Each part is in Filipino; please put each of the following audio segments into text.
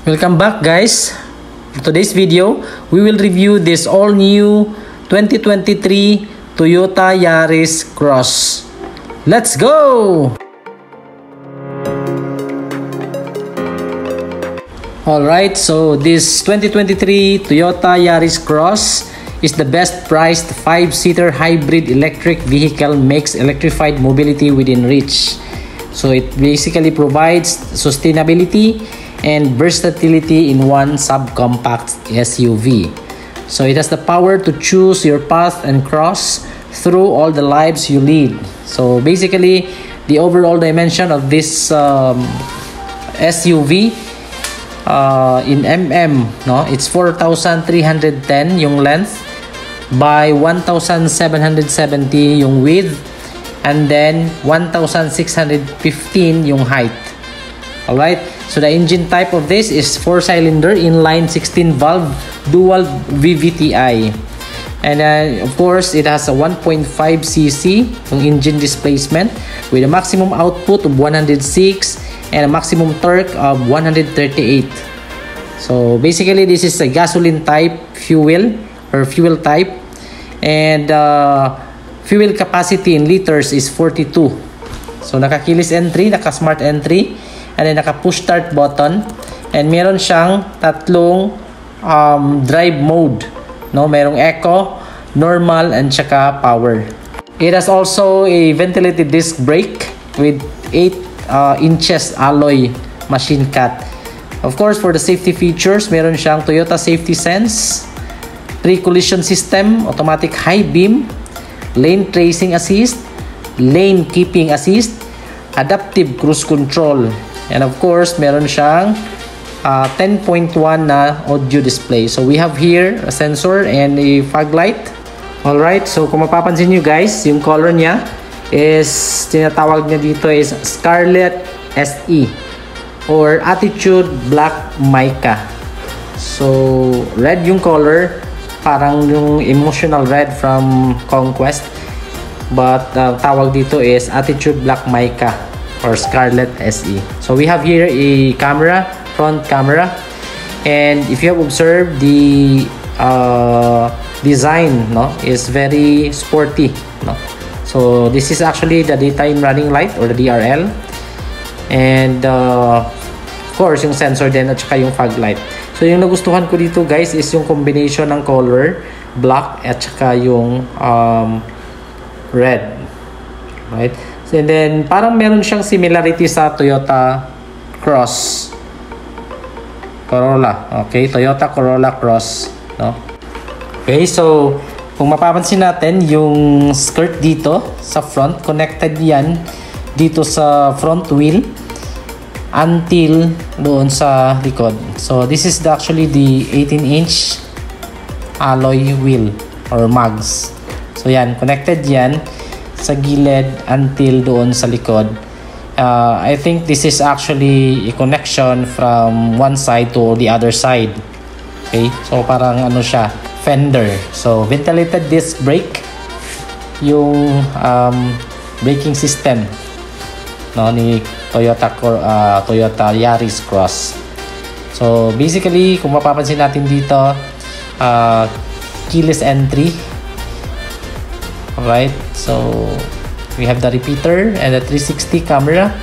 Welcome back, guys. For today's video, we will review this all-new 2023 Toyota Yaris Cross. Let's go! Alright, so this 2023 Toyota Yaris Cross is the best priced 5-seater hybrid electric vehicle, makes electrified mobility within reach. So it basically provides sustainability and versatility in one subcompact SUV. So it has the power to choose your path and cross through all the lives you lead. So basically, the overall dimension of this SUV in no, it's 4,310 yung length by 1,770 yung width, and then 1,615 yung height. Alright, so the engine type of this is 4-cylinder inline 16-valve dual VVTi, and of course it has a 1.5cc yung engine displacement with a maximum output of 106 and a maximum torque of 138. So basically, this is a gasoline type fuel or fuel type, and fuel capacity in liters is 42. So naka-keyless entry, naka-smart entry, and then naka-push start button, and meron siyang tatlong drive mode, no? Merong eco, normal, and tsaka power. It has also a ventilated disc brake with 8 inches alloy machine cut. Of course, for the safety features, meron siyang Toyota Safety Sense, pre-collision system, automatic high beam, lane tracing assist, lane keeping assist, adaptive cruise control, and of course, meron siyang 10.1 na audio display. So we have here a sensor and a fog light. Alright, so kung mapapansin nyo guys, yung color niya is, tinatawag niya dito is Scarlet SE or Attitude Black Mica. So red yung color, parang yung emotional red from Conquest, but tawag dito is Attitude Black Mica or Scarlet SE. So we have here a camera, front camera, and if you have observed, the design, no, is very sporty, no? So this is actually the daytime running light or the DRL, and of course yung sensor din at saka yung fog light. So yung nagustuhan ko dito guys is yung combination ng color, black at saka yung red, right? And then parang meron siyang similarity sa Toyota Corolla. Okay, Toyota Corolla Cross, no? Okay, so kung mapapansin natin yung skirt dito sa front, connected yan dito sa front wheel until doon sa likod. So this is actually the 18-inch alloy wheel or mags. So yan, connected yan sa gilid until doon sa likod. I think this is actually a connection from one side to the other side. Okay, so parang ano siya, fender. So ventilated disc brake yung braking system, no, ni Toyota Yaris Cross. So basically, kung mapapansin natin dito, keyless entry. Alright, so we have the repeater and the 360 camera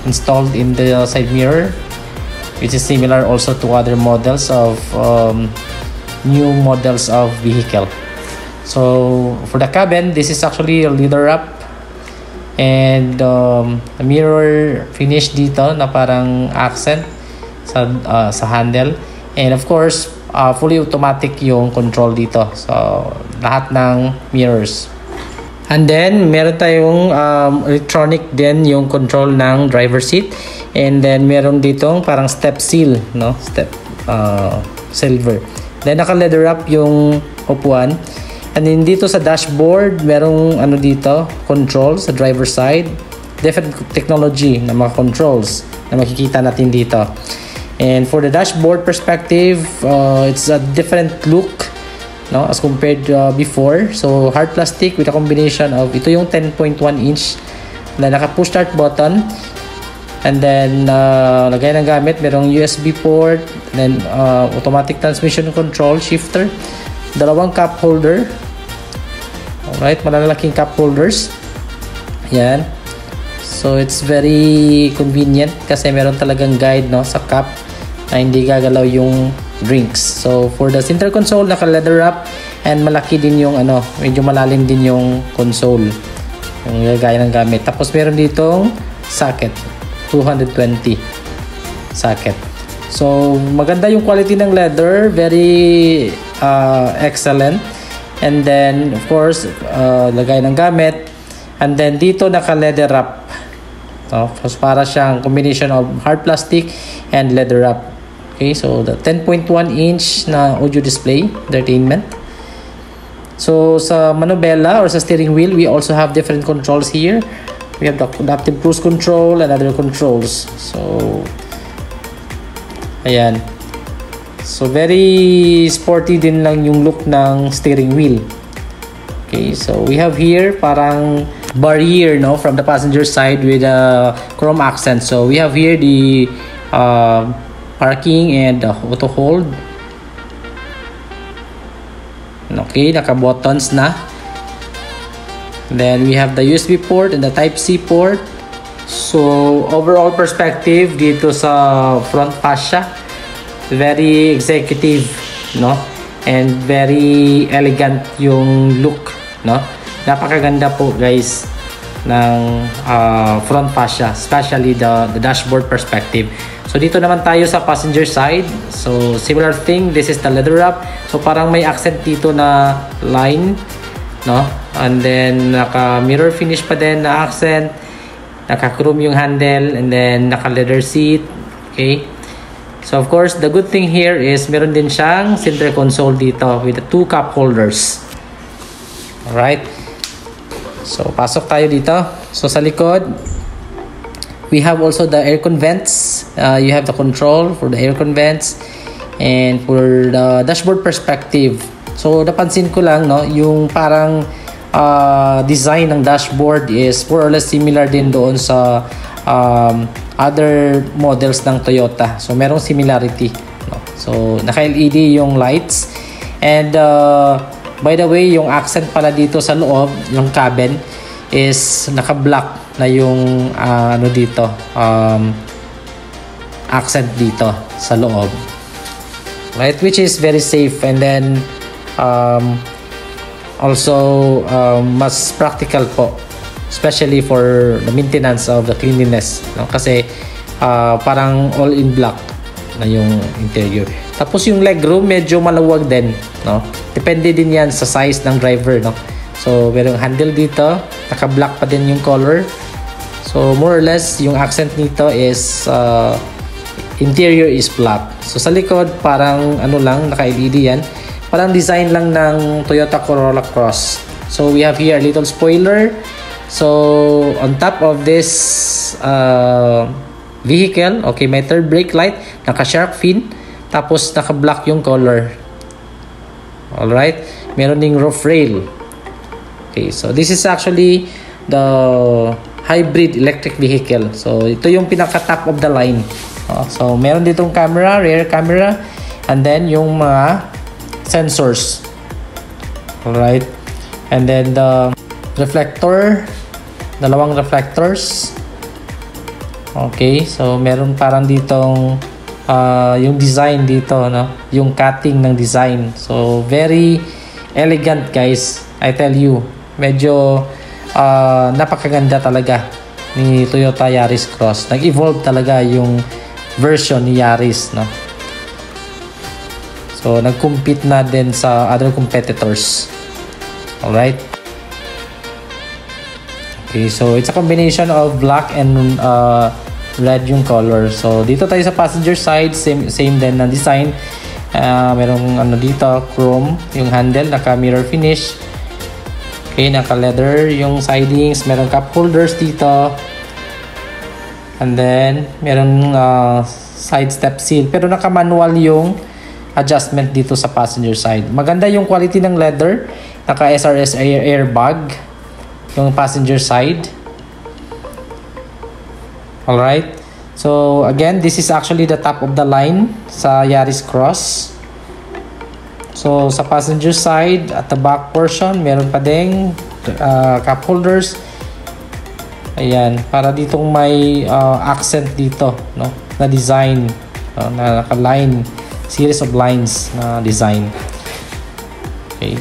installed in the side mirror, which is similar also to other models of new models of vehicle. So for the cabin, this is actually a leather wrap, and the mirror finish dito na parang accent sa handle, and of course fully automatic yung control dito, so lahat ng mirrors. And then meron tayong electronic din yung control ng driver seat, and then meron ditong parang step seal, no, step silver. Then naka leather wrap yung upuan. And then dito sa dashboard, merong ano dito, controls sa driver side. Different technology na mga controls na makikita natin dito. And for the dashboard perspective, it's a different look, no, as compared before. So hard plastic with a combination of, ito yung 10.1 inch na naka push start button, And then, lagay ng gamit, merong USB port, then automatic transmission control, shifter, dalawang cup holder. Alright, malalaking cup holders. Yan. So, it's very convenient kasi meron talagang guide, no, sa cup na hindi gagalaw yung drinks. So, for the center console, naka-leather wrap and malaki din yung medyo malalim din yung console. Yung gaya ng gamit. Tapos, meron ditong socket. 220 socket. So, maganda yung quality ng leather. Very excellent. And then, of course, lagay ng gamit. And then, dito naka-leather wrap. So, para siyang combination of hard plastic and leather wrap. Okay, so the 10.1 inch na audio display, entertainment. So, sa manubela or sa steering wheel, we also have different controls here. We have the adaptive cruise control and other controls. So, ayan. So, very sporty din lang yung look ng steering wheel. Okay, so we have here parang barrier, no, from the passenger side with a chrome accent. So, we have here the parking and auto hold. Okay, naka-buttons na. Then we have the USB port and the Type-C port. So, overall perspective dito sa front fascia, very executive, no? And very elegant yung look, no? Napakaganda po, guys, ng front fascia, especially the dashboard perspective. So, dito naman tayo sa passenger side. So, similar thing, this is the leather wrap. So, parang may accent dito na line, no? And then, naka-mirror finish pa din na accent. Naka-chrome yung handle. And then, naka-leather seat. Okay. So, of course, the good thing here is meron din siyang center console dito with the 2 cup holders. Alright. So, pasok tayo dito. So, sa likod, we have also the aircon vents. You have the control for the aircon vents. And for the dashboard perspective. So, napansin ko lang, no, yung parang design ng dashboard is more or less similar din doon sa other models ng Toyota. So, merong similarity, no? So, naka-LED yung lights. And, by the way, yung accent pala dito sa loob, yung cabin, is naka-black na yung dito, accent dito sa loob. Right? Which is very safe. And then, also mas practical po, especially for the maintenance of the cleanliness, no? Kasi parang all in black na yung interior. Tapos yung legroom medyo maluwag din, no? Depende din yan sa size ng driver, no? So merong handle dito, naka-black pa din yung color. So more or less yung accent nito is interior is black. So sa likod parang lang, naka-LED yan. Parang design lang ng Toyota Corolla Cross. So, we have here a little spoiler. So, on top of this vehicle, okay, may third brake light, naka-shark fin, tapos naka-black yung color. Alright? Meron ding roof rail. Okay, so this is actually the hybrid electric vehicle. So, ito yung pinaka-top of the line. So, meron ditong camera, rear camera, and then yung mga sensors. Alright. And then the reflector, dalawang reflectors. Okay, so meron parang ditong yung design dito, no? Yung cutting ng design. So very elegant, guys. I tell you, medyo napakaganda talaga ni Toyota Yaris Cross. Nag-evolve talaga yung version ni Yaris, no? So, nag-compete na din sa other competitors. Alright? Okay, so it's a combination of black and red yung color. So, dito tayo sa passenger side, same din na design. Merong dito, chrome, yung handle, naka-mirror finish. Okay, naka-leather yung sidings, merong cup holders dito. And then, merong side step seal. Pero naka-manual yung adjustment dito sa passenger side. Maganda yung quality ng leather. Naka SRS airbag yung passenger side. Alright. So again, this is actually the top of the line sa Yaris Cross. So sa passenger side, at the back portion, meron pa ding cup holders. Ayan, para ditong may accent dito, no, na design, na naka-line, series of lines na design. Okay.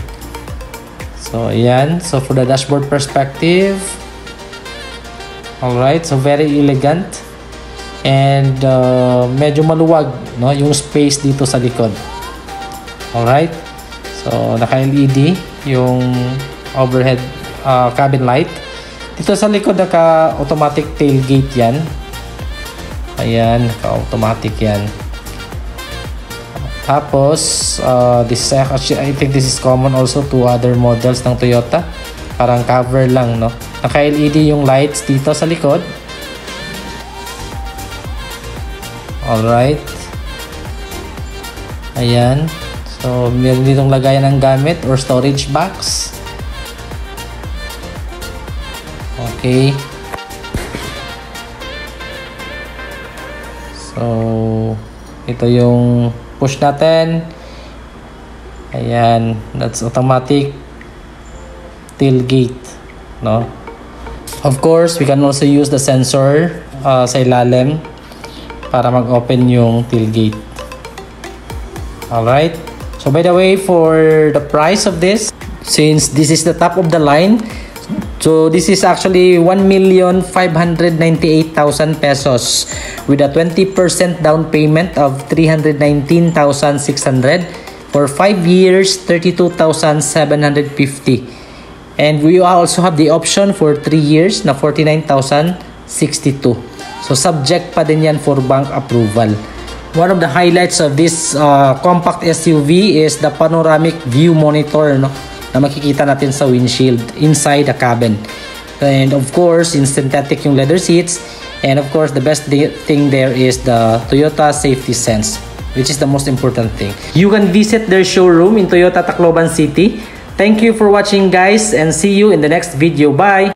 So ayan, so for the dashboard perspective, alright, so very elegant. And medyo maluwag, no, yung space dito sa likod. Alright, so naka-LED yung overhead cabin light. Dito sa likod naka-automatic tailgate yan. Ayan, naka-automatic yan. Tapos this is actually, I think this is common also to other models ng Toyota. Parang cover lang, no. Naka-LED yung lights dito sa likod. Alright. Ayan. So, meron ditong lagayan ng gamit or storage box. Okay. So, ito yung push natin. Ayan. That's automatic tailgate, no? Of course, we can also use the sensor sa ilalim para mag-open yung tailgate. Alright. So by the way, for the price of this, since this is the top of the line, so this is actually 1,598,000 pesos with a 20% down payment of 319,600 for 5 years, 32,750. And we also have the option for 3 years na 49,062. So subject pa din yan for bank approval. One of the highlights of this compact SUV is the panoramic view monitor, no, na makikita natin sa windshield inside the cabin. And of course, in synthetic yung leather seats. And of course, the best thing there is the Toyota Safety Sense, which is the most important thing. You can visit their showroom in Toyota Tacloban City. Thank you for watching, guys, and see you in the next video. Bye!